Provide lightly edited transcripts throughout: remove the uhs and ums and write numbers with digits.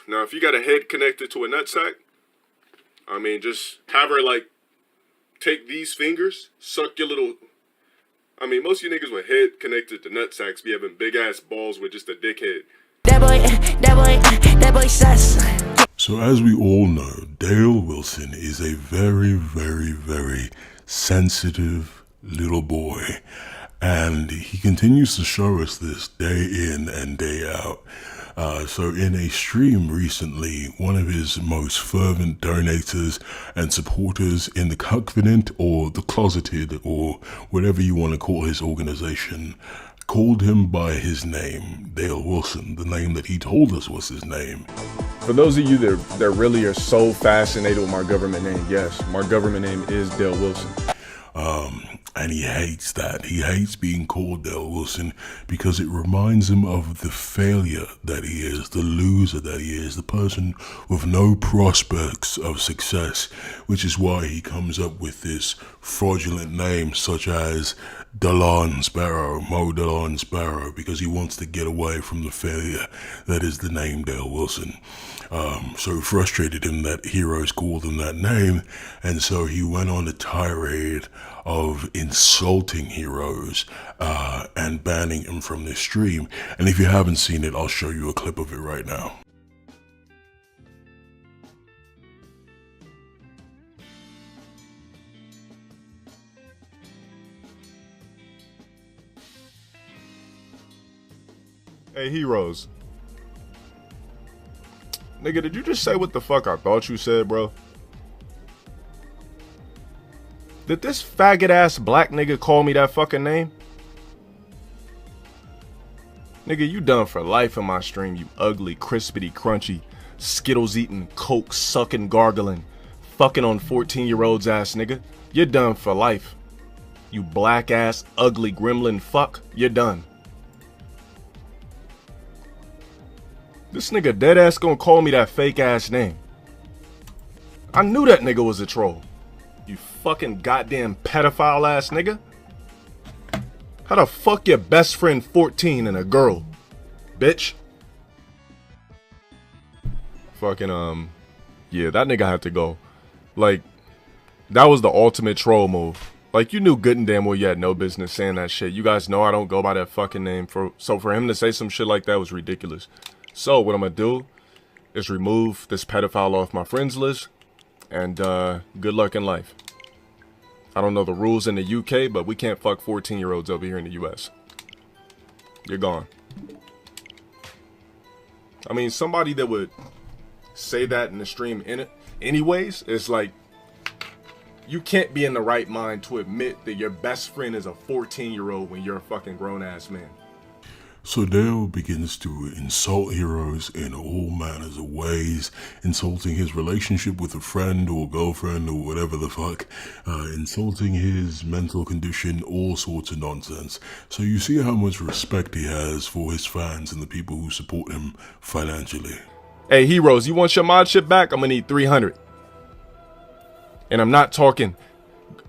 Now, if you got a head connected to a nutsack, I mean, just have her, like, take these fingers, suck your little... I mean, most of you niggas with head connected to nutsacks be having big-ass balls with just a dickhead. That boy sus. So as we all know, Dale Wilson is a very, very, very sensitive little boy. And he continues to show us this day in and day out. So in a stream recently, one of his most fervent donators and supporters in the Covenant or the Closeted or whatever you want to call his organization called him by his name, Dale Wilson, the name that he told us was his name. For those of you that really are so fascinated with my government name, yes, my government name is Dale Wilson. And he hates that. He hates being called Dale Wilson because it reminds him of the failure that he is, the loser that he is, the person with no prospects of success, which is why he comes up with this fraudulent name such as DeLon Sparrow, Mo DeLon Sparrow, because he wants to get away from the failure that is the name Dale Wilson. So frustrated him that Heroz called him that name, and so he went on a tirade of insulting Heroz and banning him from this stream. And if you haven't seen it, I'll show you a clip of it right now. Hey, Heroz. Nigga, did you just say what the fuck I thought you said, bro? Did this faggot-ass black nigga call me that fucking name? Nigga, you done for life in my stream, you ugly, crispity, crunchy, Skittles-eating, coke-sucking, gargling, fucking on 14-year-olds ass nigga. You're done for life. You black-ass, ugly gremlin fuck, you're done. This nigga dead-ass gonna call me that fake-ass name. I knew that nigga was a troll. You fucking goddamn pedophile-ass nigga. How the fuck your best friend 14 and a girl? Bitch. Fucking, yeah, that nigga had to go. Like, that was the ultimate troll move. Like, you knew good and damn well you had no business saying that shit. You guys know I don't go by that fucking name. So for him to say some shit like that was ridiculous. So what I'm gonna do is remove this pedophile off my friends list, and good luck in life. I don't know the rules in the UK, but we can't fuck 14-year-olds over here in the US. You're gone. I mean, somebody that would say that in the stream anyways, is like, you can't be in the right mind to admit that your best friend is a 14-year-old when you're a fucking grown-ass man. So Dale begins to insult Heroz in all manners of ways, insulting his relationship with a friend or girlfriend or whatever the fuck, insulting his mental condition, all sorts of nonsense. So you see how much respect he has for his fans and the people who support him financially. Hey, Heroz, you want your mod shit back? I'm gonna need 300. And I'm not talking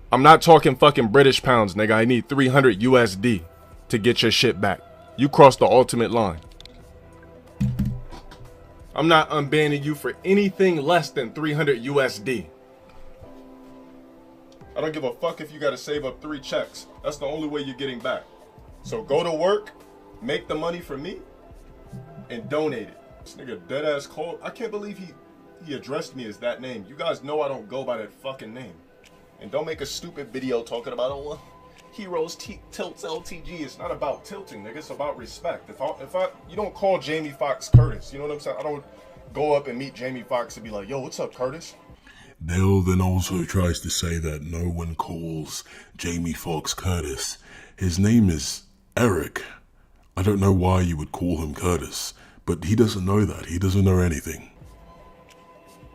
fucking British pounds, nigga. I need 300 USD to get your shit back. You crossed the ultimate line. I'm not unbanning you for anything less than 300 USD. I don't give a fuck if you gotta save up 3 checks. That's the only way you're getting back. So go to work, make the money for me, and donate it. This nigga dead ass cold. I can't believe he addressed me as that name. You guys know I don't go by that fucking name. And don't make a stupid video talking about, oh, well, Heroz tilts LTG. It's not about tilting, nigga. It's about respect. If you don't call Jamie Foxx Curtis, you know what I'm saying? I don't go up and meet Jamie Foxx and be like, yo, what's up, Curtis? Dale then also tries to say that no one calls Jamie Foxx Curtis. His name is Eric. I don't know why you would call him Curtis, but he doesn't know that. He doesn't know anything.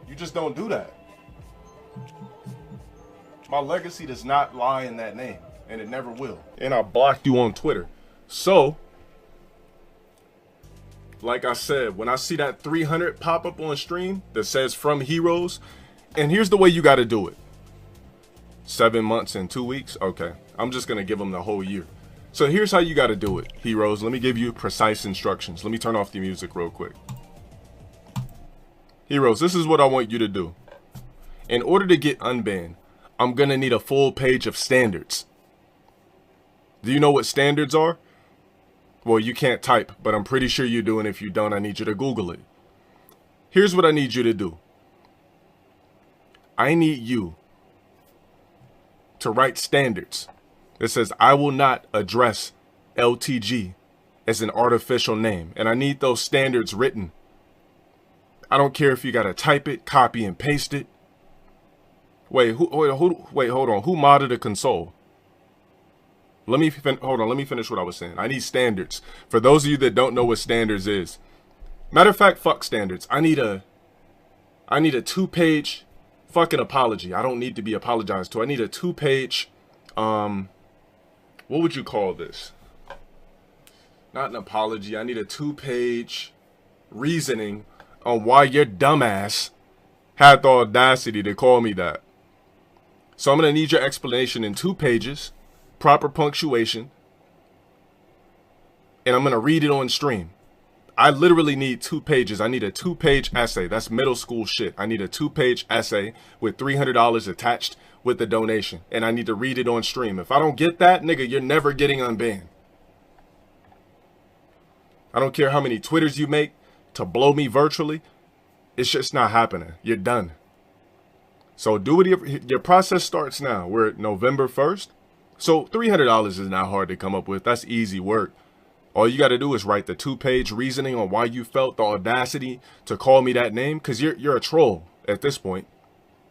You just don't do that. My legacy does not lie in that name. And it never will. And I blocked you on Twitter. So, like I said, when I see that 300 pop up on stream that says from Heroz, and here's the way you got to do it. 7 months and 2 weeks? Okay. I'm just going to give them the whole year. So here's how you got to do it, Heroz. Let me give you precise instructions. Let me turn off the music real quick. Heroes, this is what I want you to do. In order to get unbanned, I'm gonna need a full page of standards. Do you know what standards are? Well, you can't type, but I'm pretty sure you do, and if you don't, I need you to Google it. Here's what I need you to do. I need you to write standards that says, I will not address LTG as an artificial name. And I need those standards written. I don't care if you got to type it, copy and paste it. Wait, hold on. Who modded a console? Let me finish what I was saying. I need standards. For those of you that don't know what standards is. Matter of fact, fuck standards. I need a 2-page fucking apology. I don't need to be apologized to. I need a 2-page, what would you call this? Not an apology. I need a 2-page reasoning on why your dumbass had the audacity to call me that. So I'm going to need your explanation in 2 pages, proper punctuation, and I'm going to read it on stream. I literally need 2 pages. I need a 2-page essay. That's middle school shit. I need a 2-page essay with $300 attached with the donation. And I need to read it on stream. If I don't get that, nigga, you're never getting unbanned. I don't care how many Twitters you make to blow me virtually. It's just not happening. You're done. So do it. Your process starts now. We're at November 1st. So $300 is not hard to come up with. That's easy work. All you got to do is write the 2-page reasoning on why you felt the audacity to call me that name. Because you're a troll at this point.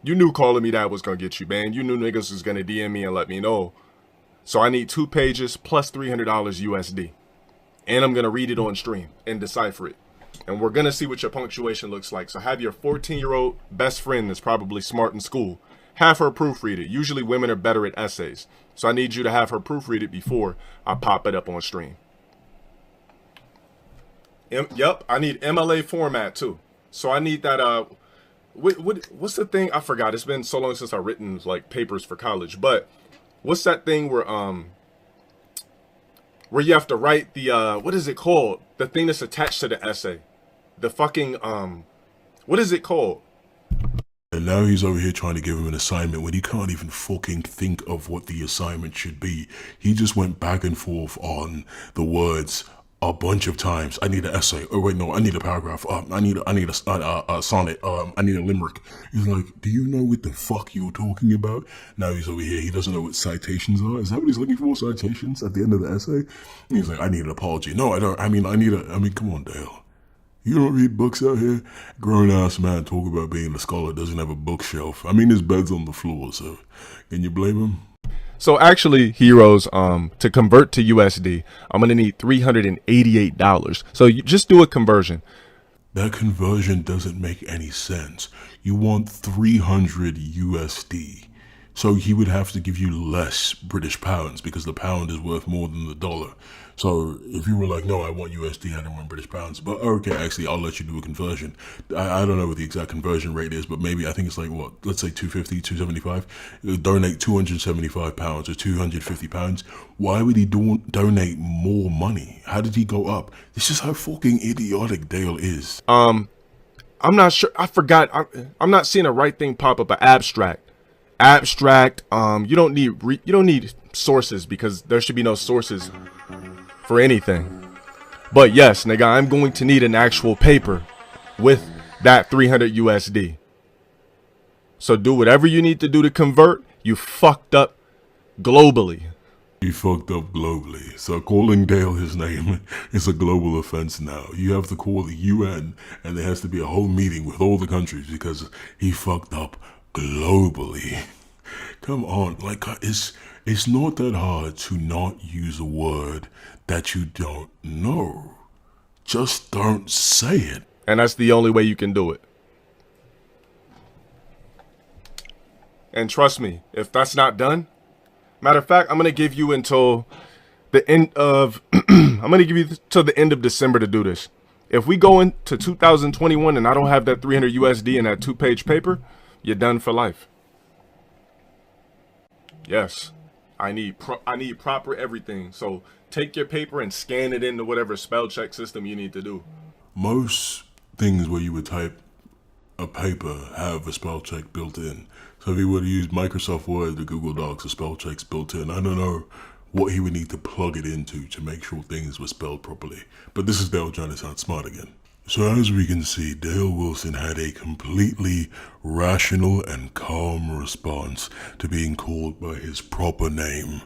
You knew calling me that was going to get you banned. You knew niggas was going to DM me and let me know. So I need 2 pages plus $300 USD. And I'm going to read it on stream and decipher it. And we're going to see what your punctuation looks like. So have your 14-year-old best friend that's probably smart in school. Have her proofread it. Usually women are better at essays. So I need you to have her proofread it before I pop it up on stream. Yep, I need MLA format too. So I need that, what's the thing? I forgot. It's been so long since I've written like papers for college. But what's that thing where you have to write the, what is it called? The thing that's attached to the essay. The fucking, what is it called? And now he's over here trying to give him an assignment when he can't even fucking think of what the assignment should be. He just went back and forth on the words a bunch of times. I need an essay. Oh wait, no, I need a paragraph. I need a sonnet. I need a limerick. He's like, do you know what the fuck you're talking about? Now he's over here. He doesn't know what citations are. Is that what he's looking for? Citations at the end of the essay? And he's like, I need an apology. No, I don't. I mean, come on, Dale. You don't read books out here? Grown ass man talk about being a scholar doesn't have a bookshelf. I mean, his bed's on the floor, so can you blame him? So actually, Heroes, to convert to USD, I'm going to need $388. So you just do a conversion. That conversion doesn't make any sense. You want 300 USD. So he would have to give you less British pounds because the pound is worth more than the dollar. So if you were like, no, I want USD, I don't want British pounds. But okay, actually, I'll let you do a conversion. I don't know what the exact conversion rate is, but maybe I think it's like, what, let's say 250, 275. Donate 275 pounds or 250 pounds. Why would he donate more money? How did he go up? This is how fucking idiotic Dale is. I'm not sure. I forgot. I'm not seeing a right thing pop up. An abstract. You don't need sources because there should be no sources for anything. But yes, nigga, I'm going to need an actual paper with that 300 USD. So do whatever you need to do to convert. You fucked up globally. You fucked up globally. So calling Dale his name is a global offense now. You have to call the UN and there has to be a whole meeting with all the countries because he fucked up globally. Come on, like it's not that hard to not use a word that you don't know. Just don't say it. And that's the only way you can do it. And trust me, if that's not done, matter of fact, I'm going to give you until the end of, I'm going to give you till the end of December to do this. If we go into 2021 and I don't have that 300 USD in that 2-page paper, you're done for life. Yes, I need proper everything. So take your paper and scan it into whatever spell check system you need to do. Most things where you would type a paper have a spell check built in. So if he would have used Microsoft Word or Google Docs, a spell check's built in. I don't know what he would need to plug it into to make sure things were spelled properly. But this is Dale trying to sound smart again. So as we can see, Dale Wilson had a completely rational and calm response to being called by his proper name.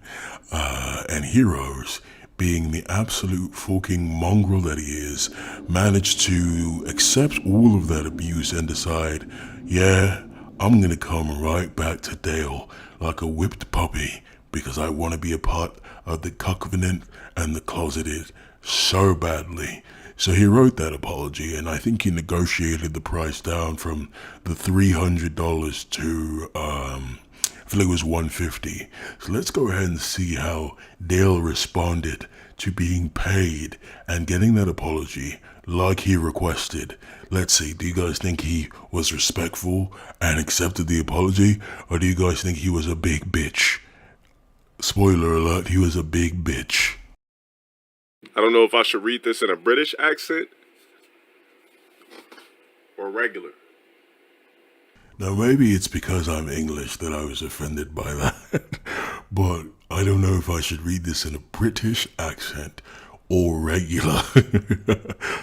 And Heroz, being the absolute fucking mongrel that he is, managed to accept all of that abuse and decide, yeah, I'm gonna come right back to Dale like a whipped puppy because I want to be a part of the covenant and the closeted so badly. So he wrote that apology, and I think he negotiated the price down from the $300 to I think it was $150. So let's go ahead and see how Dale responded to being paid and getting that apology like he requested. Let's see, do you guys think he was respectful and accepted the apology, or do you guys think he was a big bitch? Spoiler alert, he was a big bitch. I don't know if I should read this in a British accent or regular. Now maybe it's because I'm English that I was offended by that, but I don't know if I should read this in a British accent or regular,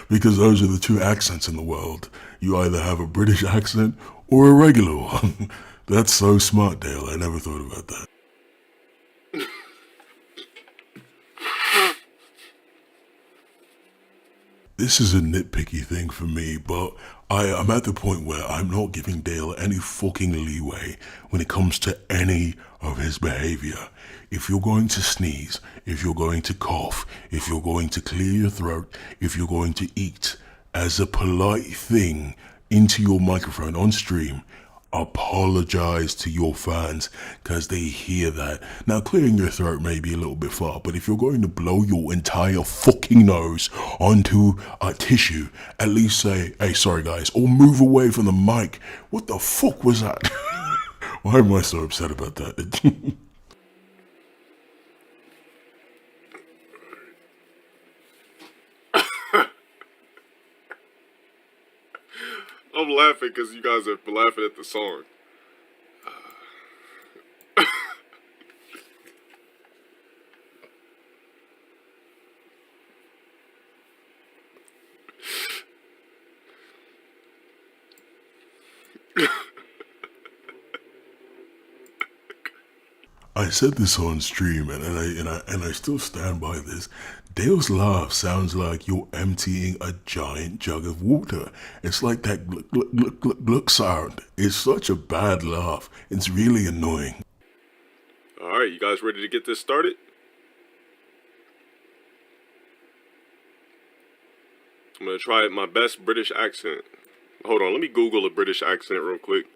because those are the two accents in the world. You either have a British accent or a regular one. That's so smart, Dale. I never thought about that. This is a nitpicky thing for me, but I'm at the point where I'm not giving Dale any fucking leeway when it comes to any of his behavior. If you're going to sneeze, if you're going to cough, if you're going to clear your throat, if you're going to eat, as a polite thing into your microphone on stream, apologize to your fans because they hear that. Now, clearing your throat may be a little bit far, but if you're going to blow your entire fucking nose onto a tissue, at least say, hey, sorry guys, or move away from the mic. What the fuck was that? Why am I so upset about that? I'm laughing because you guys are laughing at the song. I said this on stream, and I still stand by this. Dale's laugh sounds like you're emptying a giant jug of water. It's like that gluck, gluck, gluck, gluck, gluck sound. It's such a bad laugh. It's really annoying. Alright, you guys ready to get this started? I'm gonna try my best British accent. Hold on, let me Google a British accent real quick.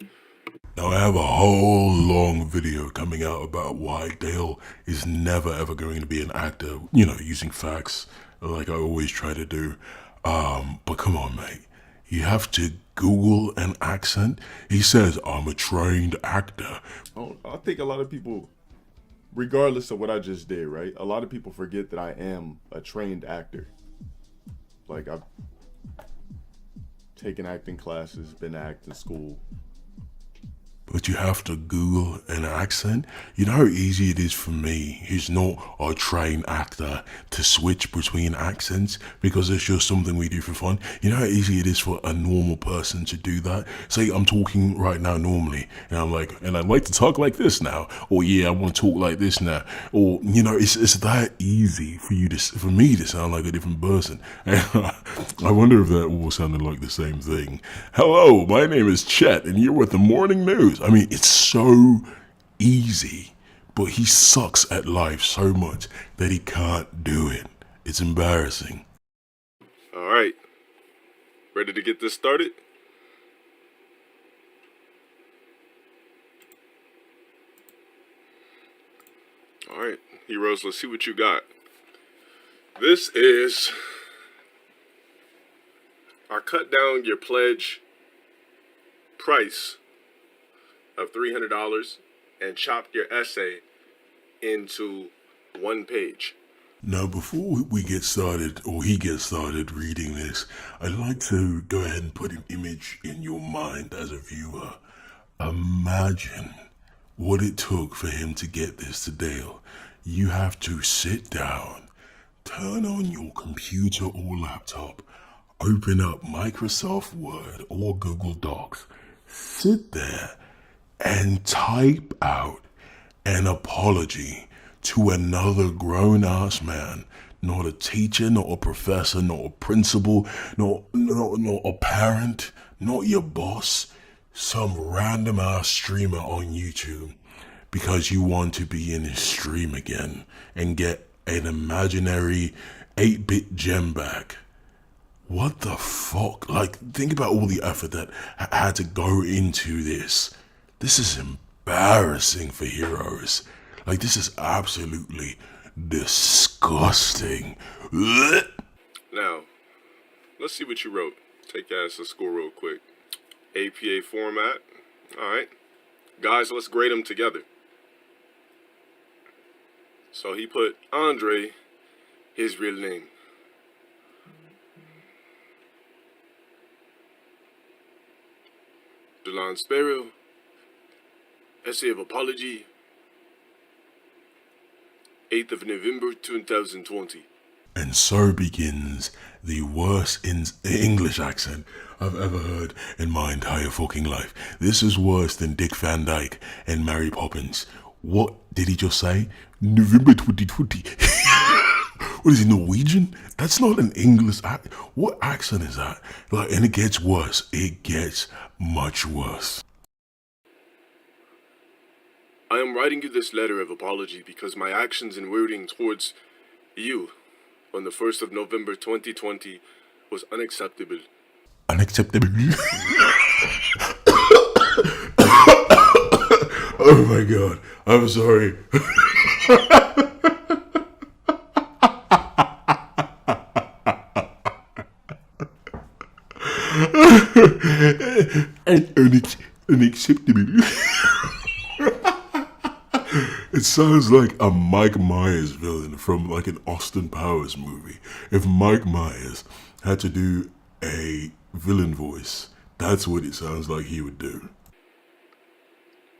Now I have a whole long video coming out about why Dale is never ever going to be an actor, using facts like I always try to do. But come on, mate. You have to Google an accent? He says, I'm a trained actor. I think a lot of people, regardless of what I just did, right? A lot of people forget that I am a trained actor. Like, I've taken acting classes, been to acting school. But you have to Google an accent. You know how easy it is for me, who's not a trained actor, to switch between accents because it's just something we do for fun. You know how easy it is for a normal person to do that? Say I'm talking right now normally, and I'm like, and I'd like to talk like this now, or yeah, I want to talk like this now, or it's that easy for me to sound like a different person. I wonder if that all sounded like the same thing. Hello, my name is Chet, and you're with the morning news. I mean, it's so easy, but he sucks at life so much that he can't do it. It's embarrassing. All right. Ready to get this started? All right, Heroz, let's see what you got. This is our cut down your pledge price of $300 and chopped your essay into one page. Now, before we get started, or he gets started reading this, I'd like to go ahead and put an image in your mind as a viewer. Imagine what it took for him to get this to Dale. You have to sit down, turn on your computer or laptop, open up Microsoft Word or Google Docs, sit there and type out an apology to another grown-ass man, not a teacher, not a professor, not a principal, not a parent, not your boss, some random ass streamer on YouTube, because you want to be in his stream again and get an imaginary 8-bit gem back. What the fuck? Like, think about all the effort that had to go into this. This is embarrassing for Heroz. Like, this is absolutely disgusting. Now, let's see what you wrote. Take that as a score real quick. APA format. Alright. Guys, let's grade them together. So he put Andre, his real name. Delon Sparrow, essay of apology, 8th of November 2020. And so begins the worst English accent I've ever heard in my entire fucking life. This is worse than Dick Van Dyke and Mary Poppins. What did he just say? November 2020. What is he, Norwegian? That's not an English accent. What accent is that? Like, and it gets worse. It gets much worse. I am writing you this letter of apology because my actions and wording towards you on the 1st of November 2020 was unacceptable. Unacceptable. Oh my god. I'm sorry. Unacceptable. It sounds like a Mike Myers villain from like an Austin Powers movie. If Mike Myers had to do a villain voice, that's what it sounds like he would do.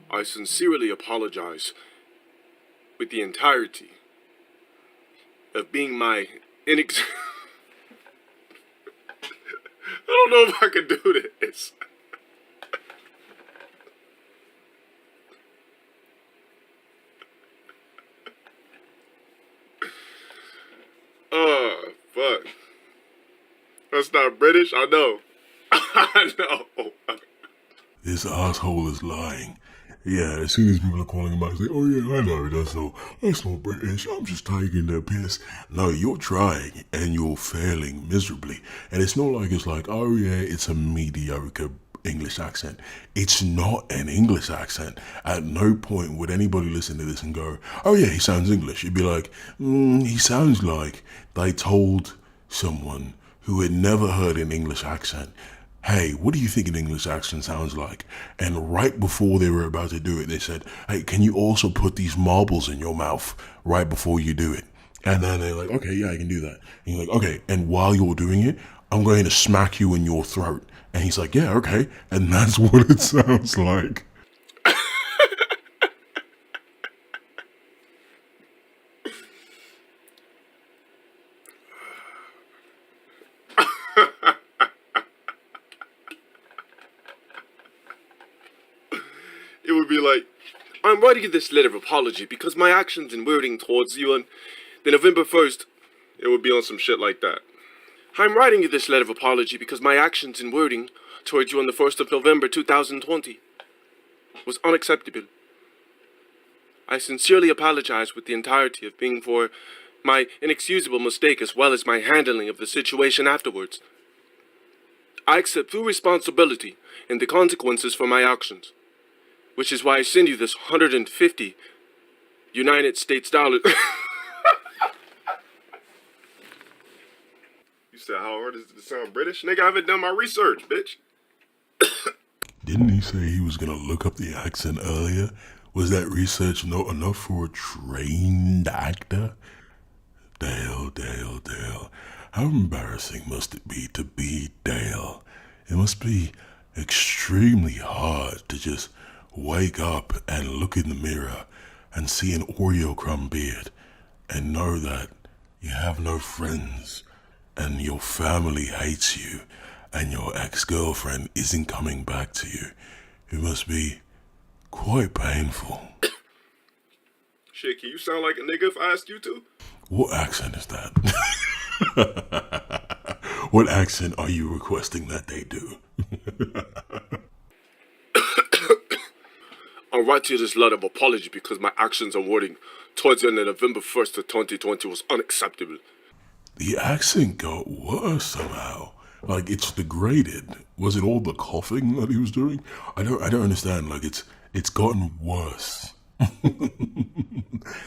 I sincerely apologize with the entirety of being my I don't know if I can do this. Oh, fuck. That's not British, I know. I know. This asshole is lying. Yeah, as soon as people are calling him out, say, oh yeah, I know, that's not British, I'm just taking the piss. No, you're trying, and you're failing miserably. And it's not like it's like, oh yeah, it's a mediocre English accent. It's not an English accent. At no point would anybody listen to this and go, oh yeah, he sounds English. You'd be like, he sounds like they told someone who had never heard an English accent, hey, what do you think an English accent sounds like? And right before they were about to do it, they said, hey, can you also put these marbles in your mouth right before you do it? And then they're like, okay, yeah, I can do that. And you're like, okay, and while you're doing it, I'm going to smack you in your throat. And he's like, yeah, okay. And that's what it sounds like. It would be like, I'm writing you this letter of apology because my actions and wording towards you on the November 1st, it would be on some shit like that. I'm writing you this letter of apology because my actions and wording towards you on the 1st of November 2020 was unacceptable. I sincerely apologize with the entirety of being for my inexcusable mistake as well as my handling of the situation afterwards. I accept full responsibility and the consequences for my actions, which is why I send you this 150 United States dollars. You said, how hard is it to sound British? Nigga, I haven't done my research, bitch. Didn't he say he was gonna look up the accent earlier? Was that research not enough for a trained actor? Dale, Dale, Dale. How embarrassing must it be to be Dale? It must be extremely hard to just wake up and look in the mirror and see an Oreo crumb beard and know that you have no friends and your family hates you and your ex-girlfriend isn't coming back to you. It must be quite painful. Shit, can you sound like a nigga if I asked you to? What accent is that? What accent are you requesting that they do? I'll write you this letter of apology because my actions and wording towards the end of November 1st of 2020 was unacceptable. The accent got worse somehow. Like it's degraded. Was it all the coughing that he was doing? I don't understand. Like it's gotten worse.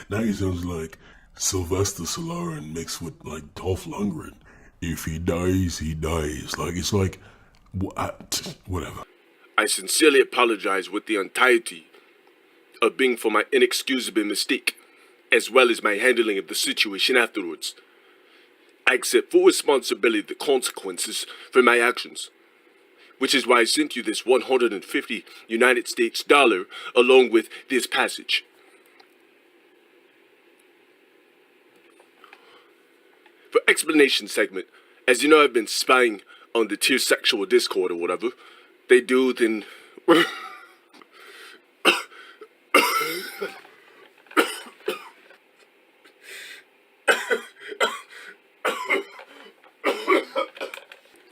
Now he sounds like Sylvester Stallone mixed with like Dolph Lundgren. If he dies, he dies. Like it's like whatever. I sincerely apologize with the entirety of being for my inexcusable mistake, as well as my handling of the situation afterwards. I accept full responsibility of the consequences for my actions, which is why I sent you this 150 United States dollar along with this passage. For explanation segment, as you know, I've been spying on the tier sexual Discord or whatever. They do then.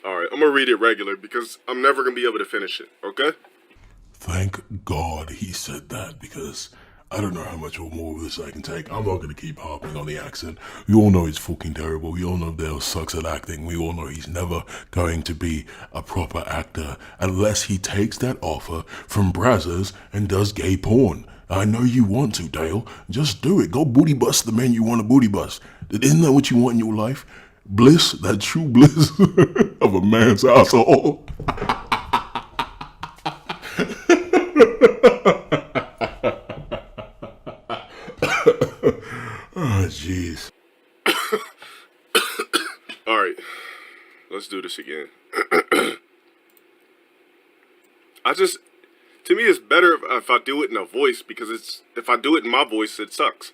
Alright, I'm gonna read it regular because I'm never gonna be able to finish it, okay? Thank God he said that because I don't know how much more of this I can take. I'm not going to keep harping on the accent. We all know he's fucking terrible. We all know Dale sucks at acting. We all know he's never going to be a proper actor unless he takes that offer from Brazzers and does gay porn. I know you want to, Dale. Just do it. Go booty bust the man you want to booty bust. Isn't that what you want in your life? Bliss, that true bliss of a man's asshole. Oh, jeez. Alright, let's do this again. To me, it's better if I do it in a voice because if I do it in my voice, it sucks.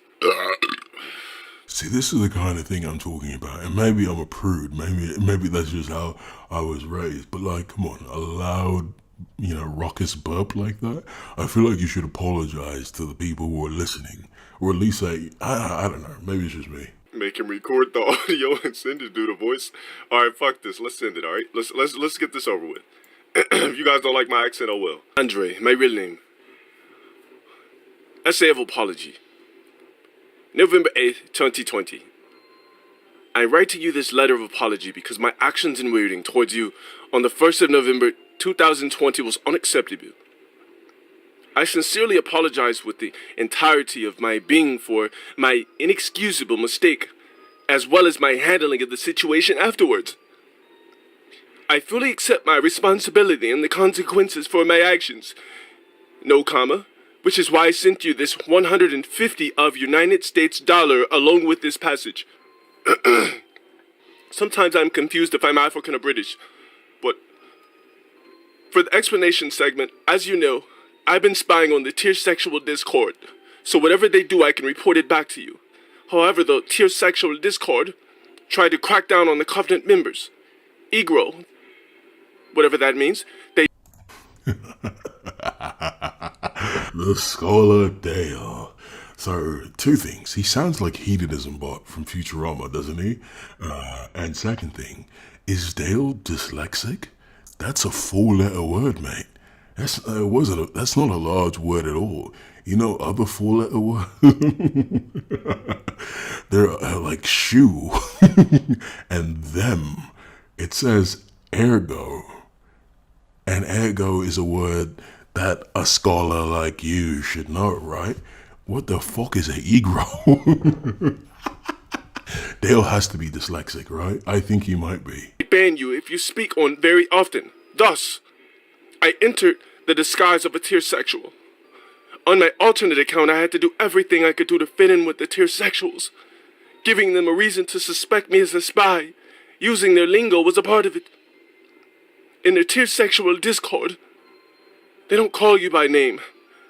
See, this is the kind of thing I'm talking about, and maybe I'm a prude. Maybe that's just how I was raised. But like, come on, a loud, raucous burp like that. I feel like you should apologize to the people who are listening, or at least say, I don't know. Maybe it's just me. Make him record the audio and send it to the voice. All right, fuck this. Let's send it. All right, let's get this over with. If you guys don't like my accent, oh well. Andre, my real name. Essay of apology. November 8th, 2020. I write to you this letter of apology because my actions and wording towards you on the 1st of November 2020 was unacceptable. I sincerely apologize with the entirety of my being for my inexcusable mistake, as well as my handling of the situation afterwards. I fully accept my responsibility and the consequences for my actions. No comma. Which is why I sent you this 150 of United States dollar along with this passage. Sometimes I'm confused if I'm African or British. But for the explanation segment, as you know, I've been spying on the tier sexual Discord. So whatever they do, I can report it back to you. However, the tier sexual Discord tried to crack down on the Covenant members. Egro, whatever that means, they... The Scholar Dale. So, two things. He sounds like Hedonism Bot from Futurama, doesn't he? And second thing, is Dale dyslexic? That's a 4-letter word, mate. That's not a large word at all. You know other 4-letter words? They're like shoe and them. It says ergo. And ergo is a word that a scholar like you should know, right? What the fuck is an egro? Dale has to be dyslexic, right? I think he might be. Ban you if you speak on very often. Thus, I entered the disguise of a tier sexual. On my alternate account, I had to do everything I could do to fit in with the tier sexuals. Giving them a reason to suspect me as a spy, using their lingo was a part of it. In their tearsexual Discord, they don't call you by name,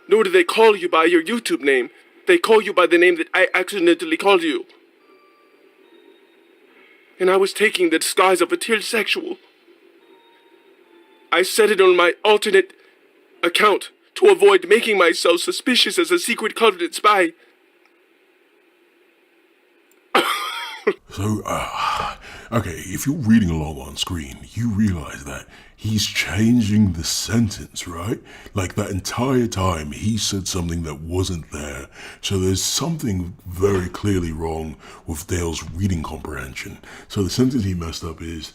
nor do they call you by your YouTube name. They call you by the name that I accidentally called you. And I was taking the disguise of a tearsexual. I set it on my alternate account to avoid making myself suspicious as a secret covenant spy. So, okay, if you're reading along on screen, you realize that he's changing the sentence, right? Like that entire time he said something that wasn't there. So there's something very clearly wrong with Dale's reading comprehension. So the sentence he messed up is,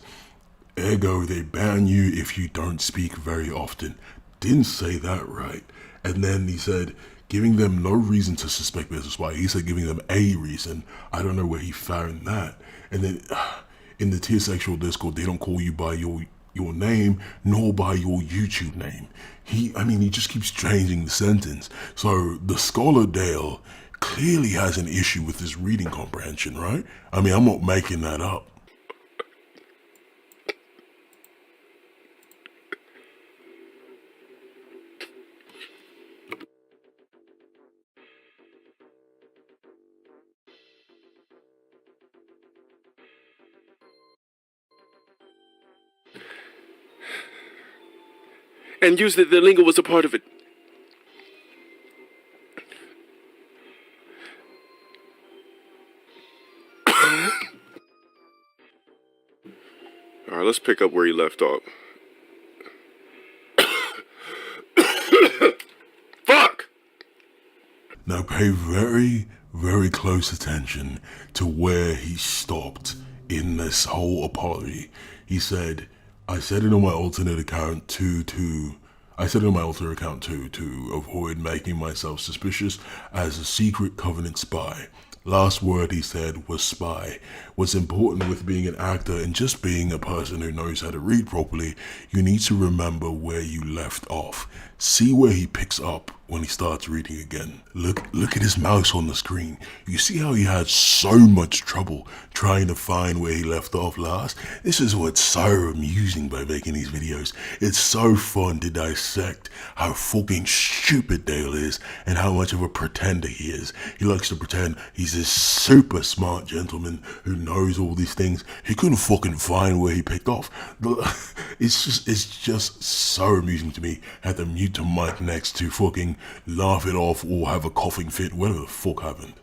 ergo, they ban you if you don't speak very often. Didn't say that right. And then he said, giving them no reason to suspect this is why. He said giving them a reason. I don't know where he found that. And then in the tearsexual Discord, they don't call you by your name nor by your YouTube name. He just keeps changing the sentence. So the scholar Dale clearly has an issue with his reading comprehension, right? I mean, I'm not making that up. And used that the lingo was a part of it. Alright, let's pick up where he left off. Fuck! Now pay very, very close attention to where he stopped in this whole apology. He said, I said it on my alternate account to avoid making myself suspicious as a secret covenant spy. Last word he said was spy. What's important with being an actor and just being a person who knows how to read properly, you need to remember where you left off. See where he picks up when he starts reading again. Look at his mouse on the screen. You see how he had so much trouble trying to find where he left off last? This is what's so amusing by making these videos. It's so fun to dissect how fucking stupid Dale is and how much of a pretender he is. He likes to pretend he's this super smart gentleman who knows all these things. He couldn't fucking find where he picked off. It's just so amusing to me. Had to mute the mic next to fucking laugh it off or have a coughing fit, whatever the fuck happened.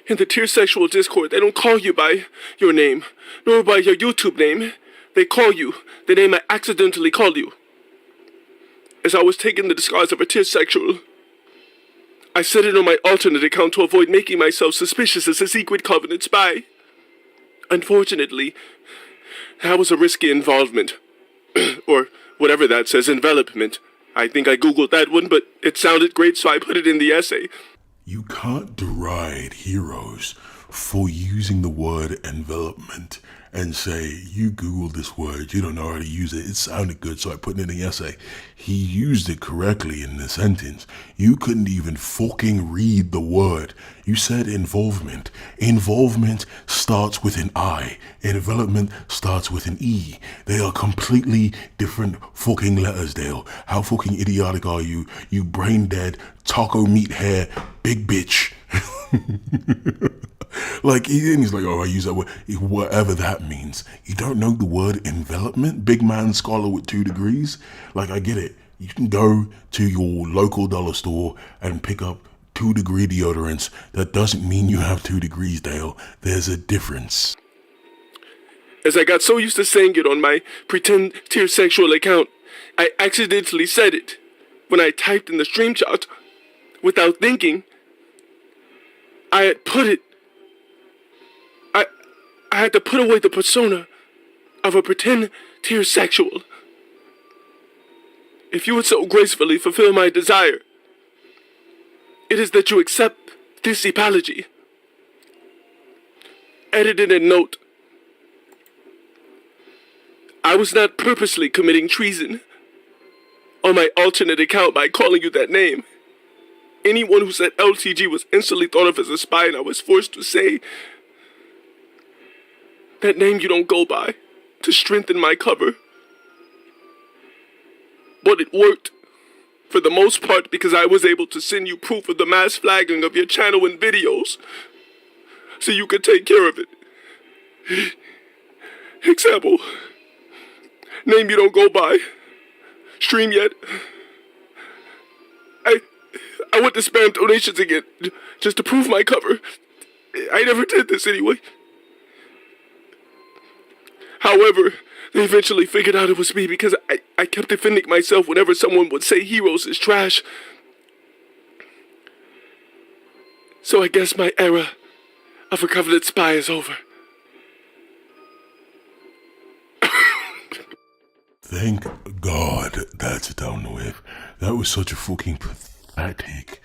In the tearsexual Discord, they don't call you by your name, nor by your YouTube name. They call you the name I accidentally called you. As I was taking the disguise of a tearsexual, I set it on my alternate account to avoid making myself suspicious as a secret covenant spy. Unfortunately, that was a risky involvement. Or whatever that says, envelopment. I think I googled that one, but it sounded great, so I put it in the essay. You can't deride Heroz for using the word envelopment and say, you Googled this word, you don't know how to use it, it sounded good, so I put it in the essay. He used it correctly in the sentence. You couldn't even fucking read the word. You said involvement. Involvement starts with an I. Envelopment starts with an E. They are completely different fucking letters, Dale. How fucking idiotic are you? You brain dead, taco meat hair, big bitch. Like, he's like, oh, I use that word, whatever that means. You don't know the word envelopment? Big man scholar with 2 degrees? Like, I get it. You can go to your local dollar store and pick up 2-degree deodorants. That doesn't mean you have 2 degrees, Dale. There's a difference. As I got so used to saying it on my pretend tearsexual account, I accidentally said it when I typed in the stream chat without thinking. I had put it. I had to put away the persona of a pretend tearsexual. If you would so gracefully fulfill my desire, it is that you accept this apology. Edited a note. I was not purposely committing treason on my alternate account by calling you that name. Anyone who said LTG was instantly thought of as a spy, and I was forced to say that name you don't go by to strengthen my cover. But it worked for the most part because I was able to send you proof of the mass flagging of your channel and videos so you could take care of it. Example, name you don't go by, stream yet. I went to spam donations again just to prove my cover. I never did this anyway. However, they eventually figured out it was me because I kept defending myself whenever someone would say Heroz is trash. So I guess my era of a covenant spy is over. Thank God that's done with. That was such a fucking pathetic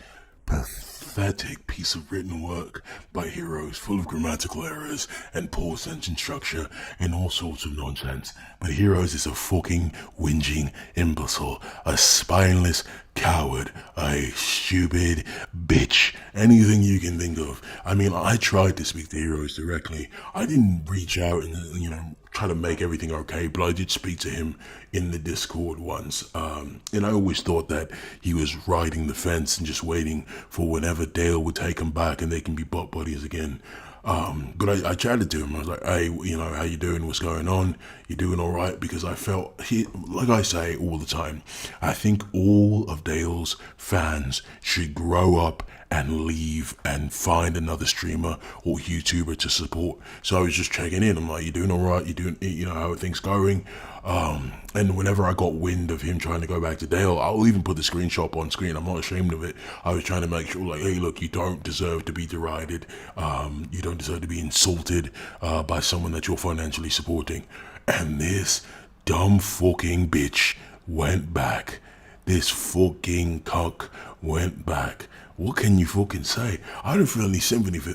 piece of written work by Heroz, full of grammatical errors and poor sentence structure and all sorts of nonsense. But Heroz is a fucking whinging imbecile, a spineless coward, a stupid bitch, anything you can think of. I mean, I tried to speak to Heroz directly. I didn't reach out and, try to make everything okay, but I did speak to him in the Discord once, and I always thought that he was riding the fence and just waiting for whenever Dale would take him back and they can be butt buddies again. But I chatted to him. I was like, hey, how you doing? What's going on? You doing all right? Because I felt, like I say all the time, I think all of Dale's fans should grow up and leave and find another streamer or YouTuber to support. So I was just checking in. I'm like, you doing all right? You doing, how are things going? And whenever I got wind of him trying to go back to Dale, I'll even put the screenshot on screen. I'm not ashamed of it. I was trying to make sure, like, hey, look, you don't deserve to be derided. You don't deserve to be insulted by someone that you're financially supporting. And this dumb fucking bitch went back. This fucking cuck went back. What can you fucking say? I don't feel any sympathy for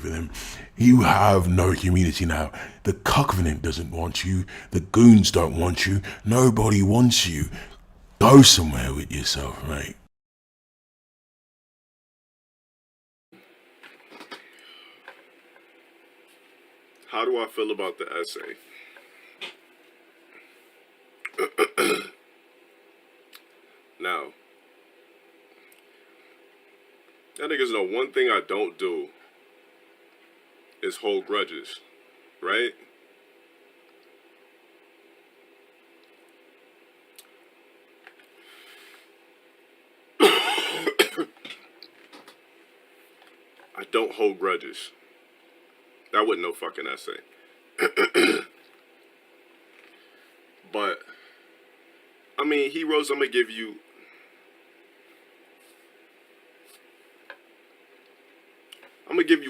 them. You have no community now. The Covenant doesn't want you. The goons don't want you. Nobody wants you. Go somewhere with yourself, mate. How do I feel about the essay? Now, I think there's one thing I don't do is hold grudges, right? I don't hold grudges. That wasn't no fucking essay. But, I mean, Heroz, I'm gonna give you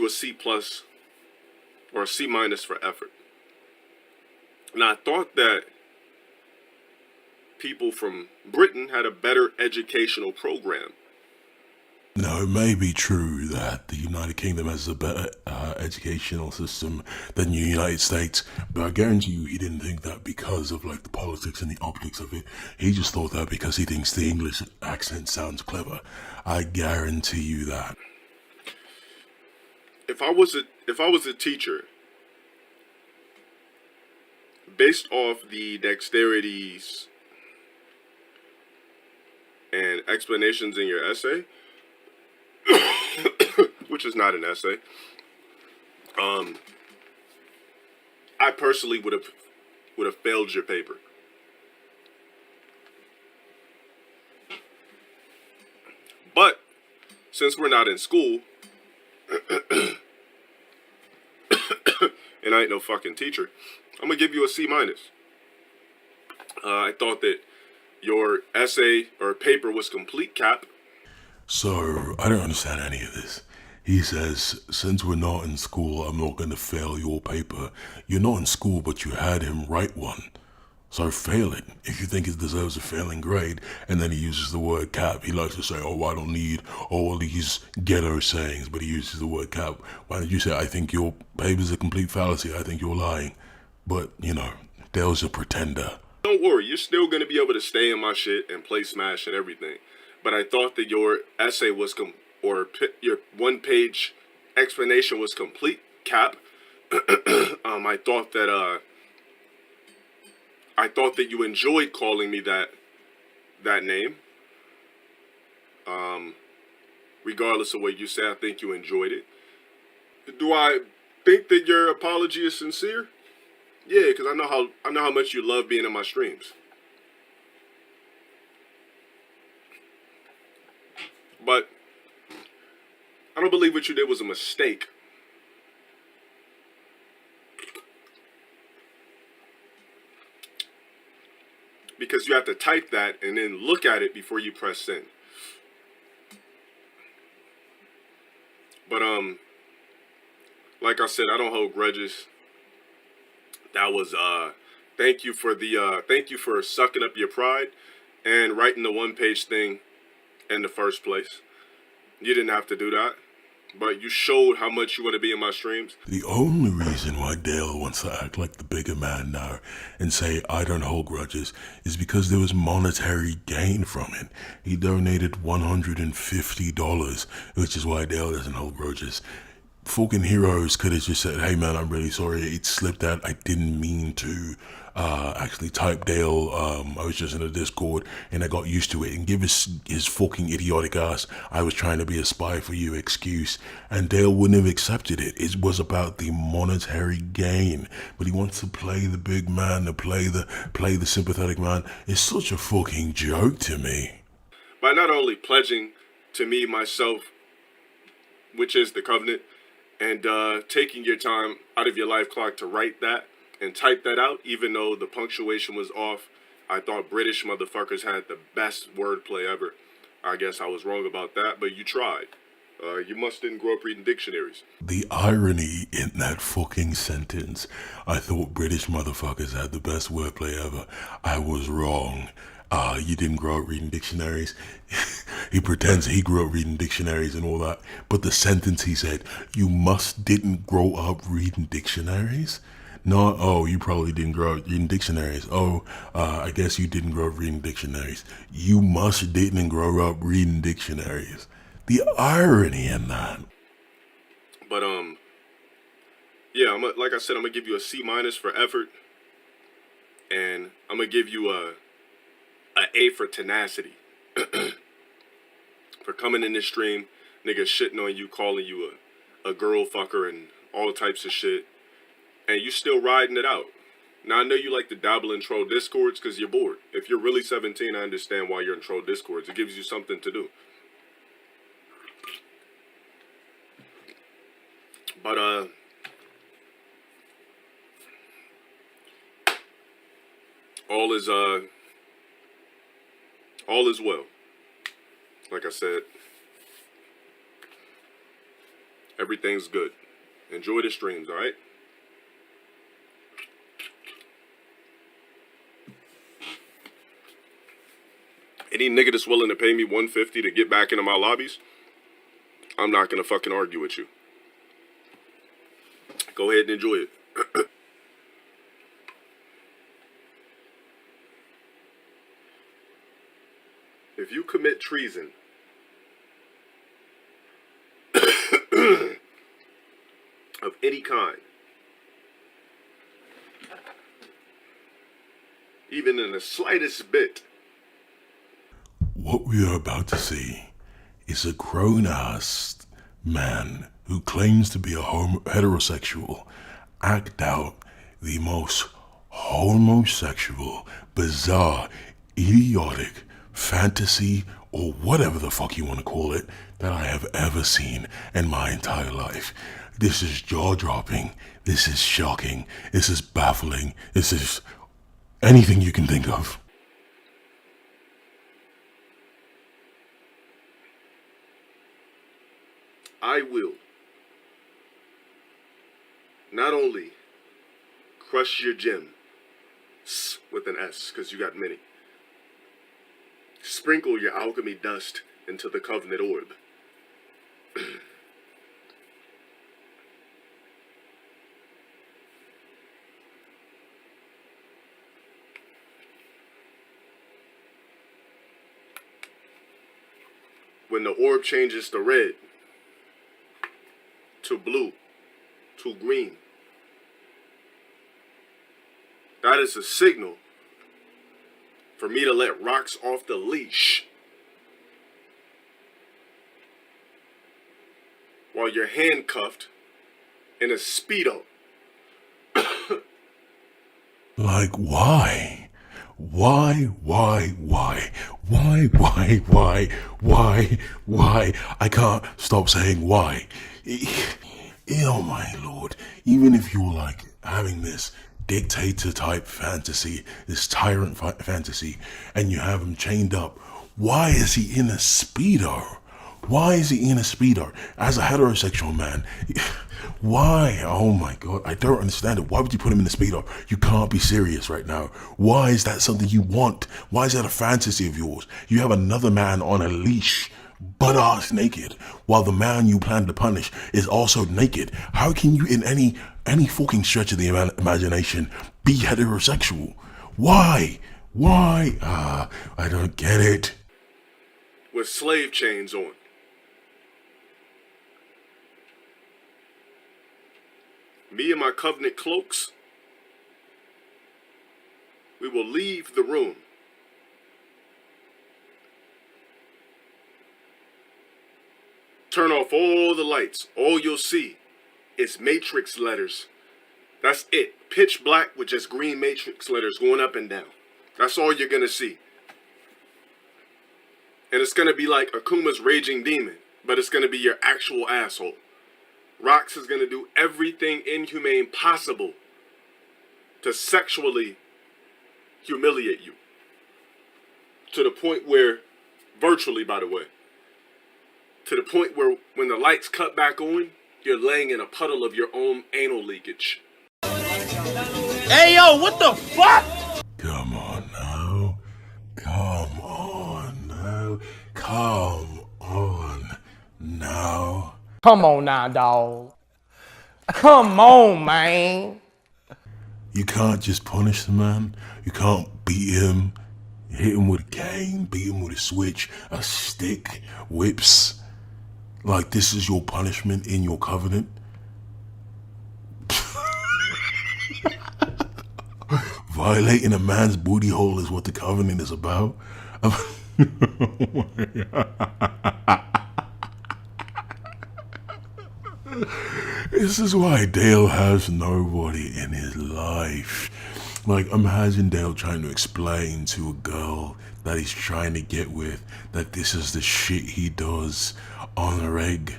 a C plus or a C minus for effort. And I thought that people from Britain had a better educational program. Now, it may be true that the United Kingdom has a better educational system than the United States, but I guarantee you he didn't think that because of the politics and the optics of it. He just thought that because he thinks the English accent sounds clever. I guarantee you that. If I was a teacher, based off the dexterities and explanations in your essay, which is not an essay, I personally would have failed your paper. But since we're not in school, and I ain't no fucking teacher, I'm gonna give you a C minus. I thought that your essay or paper was complete cap. So, I don't understand any of this. He says, since we're not in school, I'm not going to fail your paper. You're not in school, but you had him write one. So fail it. If you think it deserves a failing grade, and then he uses the word cap. He likes to say, oh, I don't need all these ghetto sayings, but he uses the word cap. Why don't you say, I think your paper's a complete fallacy, I think you're lying. But, Dale's a pretender. Don't worry, you're still gonna be able to stay in my shit and play Smash and everything. But I thought that your essay was your one-page explanation was complete, Cap. I thought that you enjoyed calling me that name. Regardless of what you say, I think you enjoyed it. Do I think that your apology is sincere? Yeah, because I know how much you love being in my streams. But I don't believe what you did was a mistake. Because you have to type that and then look at it before you press send. But like I said, I don't hold grudges. That was thank you for sucking up your pride and writing the one-page thing in the first place. You didn't have to do that, but you showed how much you want to be in my streams. The only reason why Dale wants to act like the bigger man now and say I don't hold grudges is because there was monetary gain from it. He donated $150, which is why Dale doesn't hold grudges. Fucking Heroz could have just said, hey man, I'm really sorry, it slipped out, I didn't mean to actually type Dale, I was just in a Discord and I got used to it, and give his fucking idiotic ass, I was trying to be a spy for you excuse, and Dale wouldn't have accepted it. It was about the monetary gain, but he wants to play the big man, to play the sympathetic man. It's such a fucking joke to me. By not only pledging to me, myself, which is the covenant, and taking your time out of your life clock to write that and type that out, even though the punctuation was off. I thought British motherfuckers had the best wordplay ever. I guess I was wrong about that, but you tried. You must didn't grow up reading dictionaries. The irony in that fucking sentence. I thought British motherfuckers had the best wordplay ever. I was wrong. You didn't grow up reading dictionaries. He pretends he grew up reading dictionaries and all that. But the sentence he said, you didn't grow up reading dictionaries? No, oh, you probably didn't grow up reading dictionaries. Oh, I guess you didn't grow up reading dictionaries. You didn't grow up reading dictionaries. The irony in that. But, yeah, like I said, I'm going to give you a C- for effort. And I'm going to give you a A for tenacity. For coming in this stream, niggas shitting on you, calling you a girl fucker and all types of shit. And you still riding it out. Now, I know you like to dabble in troll discords because you're bored. If you're really 17, I understand why you're in troll discords. It gives you something to do. But, all is well. Like I said, everything's good. Enjoy the streams, alright? Any nigga that's willing to pay me $150 to get back into my lobbies, I'm not gonna fucking argue with you. Go ahead and enjoy it. If you commit treason of any kind, even in the slightest bit, what we are about to see is a grown-ass man who claims to be a heterosexual act out the most homosexual, bizarre, idiotic fantasy, or whatever the fuck you want to call it, that I have ever seen in my entire life. This is jaw-dropping, this is shocking, this is baffling, this is anything you can think of. I will not only crush your gem with an S, because you got many, sprinkle your alchemy dust into the covenant orb. when the orb changes to red, to blue, to green, that is a signal for me to let rocks off the leash while you're handcuffed in a Speedo. Like, why? Why? I can't stop saying why. Oh my lord. Even if you're like having this dictator type fantasy, this tyrant fantasy, and you have him chained up, why is he in a Speedo? Why is he in a Speedo? As a heterosexual man, why? Oh my god, I don't understand it. Why would you put him in a Speedo? You can't be serious right now. Why is that something you want? Why is that a fantasy of yours? You have another man on a leash, butt ass naked, while the man you plan to punish is also naked. How can you, in any fucking stretch of the imagination, be heterosexual? Why? I don't get it. With slave chains on. Me and my covenant cloaks, we will leave the room. Turn off all the lights. All you'll see is matrix letters. That's it. Pitch black with just green matrix letters going up and down. That's all you're gonna see. And it's gonna be like Akuma's raging demon, but it's gonna be your actual asshole. Rox is gonna do everything inhumane possible to sexually humiliate you. To the point where, virtually by the way, to the point where when the lights cut back on, you're laying in a puddle of your own anal leakage. Hey yo, what the fuck? Come on now. Come on now. Come on now. Come on now, dawg. Come on, man. You can't just punish the man. You can't beat him, hit him with a cane, beat him with a switch, a stick, whips. Like this is your punishment in your covenant. Violating a man's booty hole is what the covenant is about. This is why Dale has nobody in his life. Like, imagine Dale trying to explain to a girl that he's trying to get with that this is the shit he does on the reg.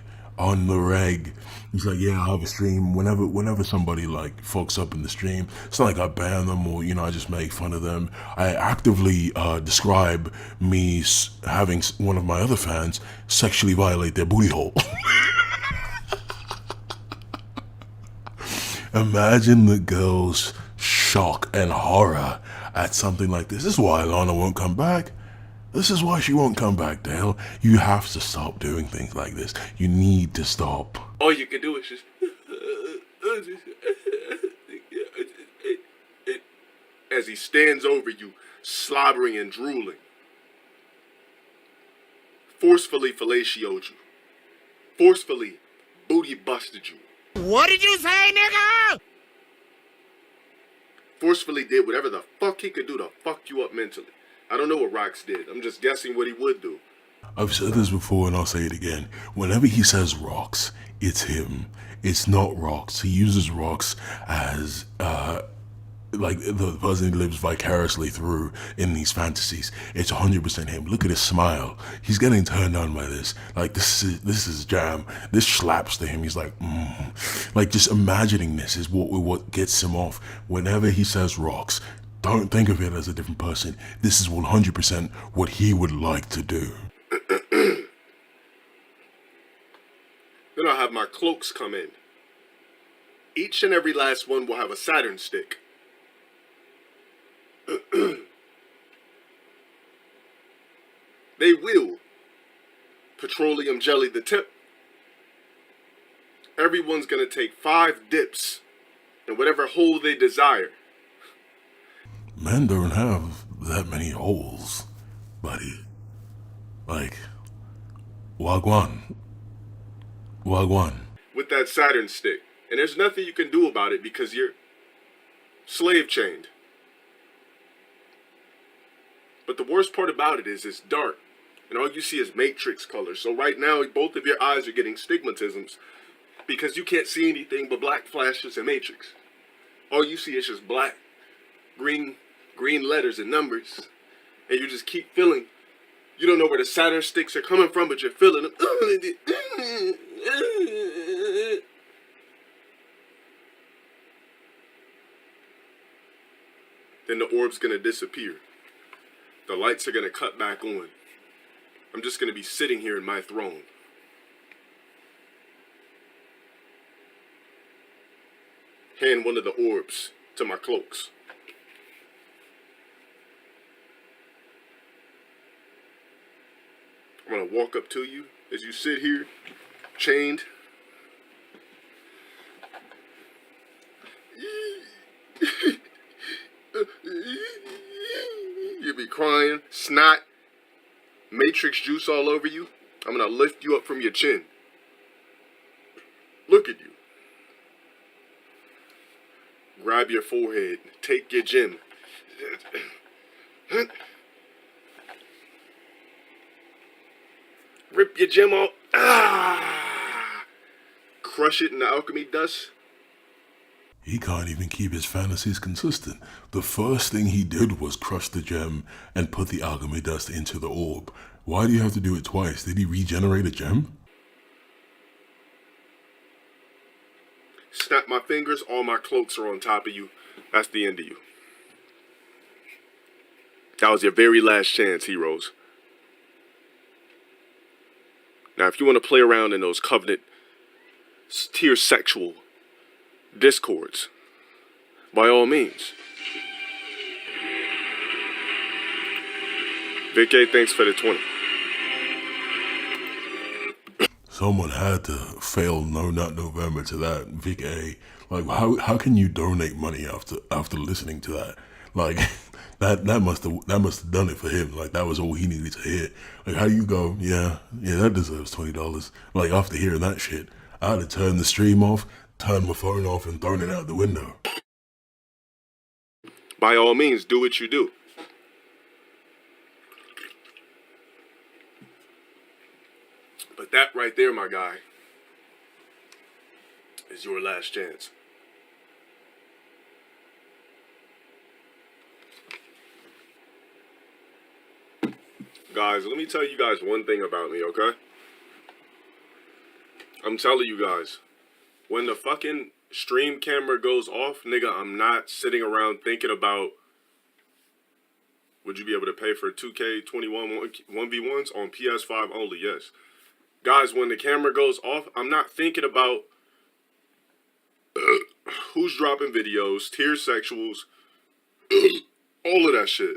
He's like, yeah, I have a stream. Whenever somebody like fucks up in the stream, it's not like I ban them or, I just make fun of them. I actively describe me having one of my other fans sexually violate their booty hole. Imagine the girl's shock and horror at something like this. This is why Lana won't come back. This is why she won't come back, Dale. You have to stop doing things like this. You need to stop. All you can do is just... as he stands over you, slobbering and drooling. Forcefully fellatioed you. Forcefully booty busted you. What did you say, nigga? Forcefully did whatever the fuck he could do to fuck you up mentally. I don't know what Rox did. I'm just guessing what he would do. I've said this before and I'll say it again. Whenever he says Rox, it's him. It's not Rox. He uses Rox as like the person he lives vicariously through in these fantasies. It's 100% him. Look at his smile. He's getting turned on by this. Like this is jam. This slaps to him. He's like, Like just imagining this is what gets him off. Whenever he says Rox, don't think of it as a different person. This is 100% what he would like to do. Then I'll have my cloaks come in. Each and every last one will have a Saturn stick. They will petroleum jelly the tip. Everyone's gonna take 5 dips in whatever hole they desire. Men don't have that many holes, buddy. Like, Wagwan. Wagwan. With that Saturn stick. And there's nothing you can do about it because you're slave chained. But the worst part about it is it's dark. And all you see is matrix colors. So right now, both of your eyes are getting stigmatisms because you can't see anything but black flashes and matrix. All you see is just black, green letters and numbers. And you just keep feeling. You don't know where the Saturn sticks are coming from, but you're feeling them. Then the orb's gonna disappear. The lights are gonna cut back on. I'm just gonna be sitting here in my throne. Hand one of the orbs to my cloaks. I'm gonna walk up to you as you sit here, chained. You'll be crying, snot, matrix juice all over you. I'm gonna lift you up from your chin. Look at you. Grab your forehead, take your gem. Rip your gem off. Crush it in the alchemy dust. He can't even keep his fantasies consistent. The first thing he did was crush the gem and put the alchemy dust into the orb. Why do you have to do it twice? Did he regenerate a gem? Snap my fingers, all my cloaks are on top of you. That's the end of you. That was your very last chance, Heroz. Now, if you want to play around in those covenant, tier sexual discords, by all means. Vic A, thanks for the 20. Someone had to fail No Nut November to that. Vic A. Like, how can you donate money after listening to that? Like, that must have done it for him. Like, that was all he needed to hear. Like, how do you go, yeah, that deserves $20. Like, after hearing that shit, I'd have turned the stream off, turned my phone off, and thrown it out the window. By all means, do what you do. But that right there, my guy, is your last chance. Guys, let me tell you guys one thing about me, okay? I'm telling you guys, when the fucking stream camera goes off, nigga, I'm not sitting around thinking about, would you be able to pay for 2K21 1v1s on PS5 only? Yes. Guys, when the camera goes off, I'm not thinking about who's dropping videos, tier sexuals, all of that shit.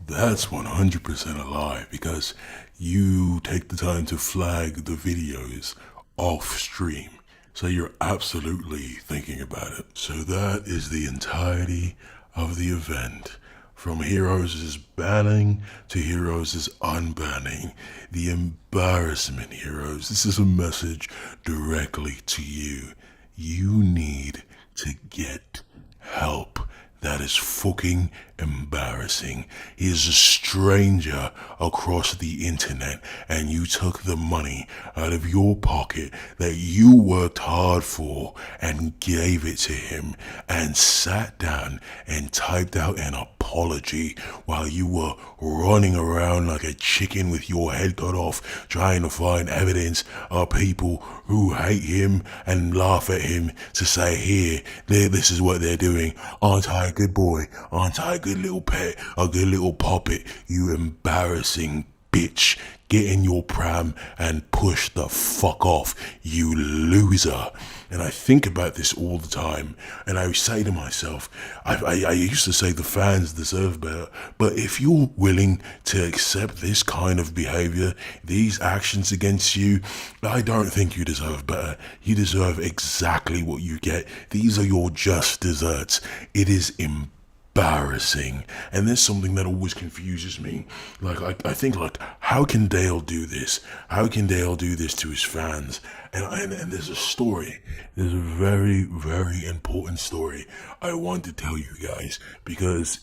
That's 100% a lie, because you take the time to flag the videos off stream. So you're absolutely thinking about it. So that is the entirety of the event. From Heroes' banning to Heroes' unbanning. The embarrassment, Heroes. This is a message directly to you. You need to get help. That is fucking embarrassing. He is a stranger across the internet, and you took the money out of your pocket that you worked hard for and gave it to him and sat down and typed out an apology while you were running around like a chicken with your head cut off trying to find evidence of people who hate him and laugh at him to say, here, this is what they're doing. Aren't I a good boy? Aren't I a good little pet? A good little puppet? You embarrassing bitch. Get in your pram and push the fuck off, you loser. And I think about this all the time, and I say to myself, I used to say the fans deserve better, but if you're willing to accept this kind of behavior, these actions against you, I don't think you deserve better. You deserve exactly what you get. These are your just desserts. It is embarrassing. embarrassing. And there's something that always confuses me. I think, how can Dale do this? How can Dale do this to his fans? And there's a story. There's a very, very important story I want to tell you guys, because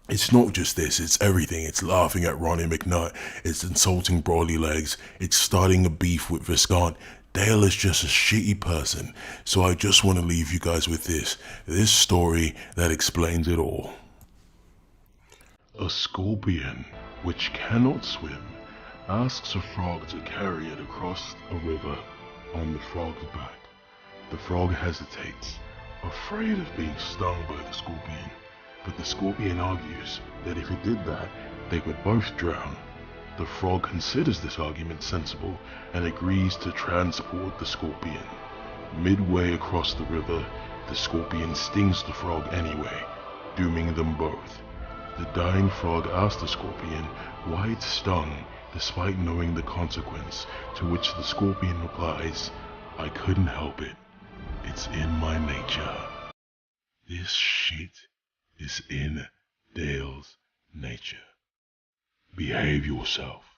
it's not just this, it's everything. It's laughing at Ronnie McNutt, it's insulting Broly Legs, it's starting a beef with Viscount. Dale is just a shitty person. So I just want to leave you guys with this story that explains it all. A scorpion, which cannot swim, asks a frog to carry it across a river on the frog's back. The frog hesitates, afraid of being stung by the scorpion, but the scorpion argues that if it did that, they would both drown. The frog considers this argument sensible and agrees to transport the scorpion. Midway across the river, the scorpion stings the frog anyway, dooming them both. The dying frog asks the scorpion why it stung, despite knowing the consequence, to which the scorpion replies, "I couldn't help it. It's in my nature." This shit is in Dale's nature. Behave yourself.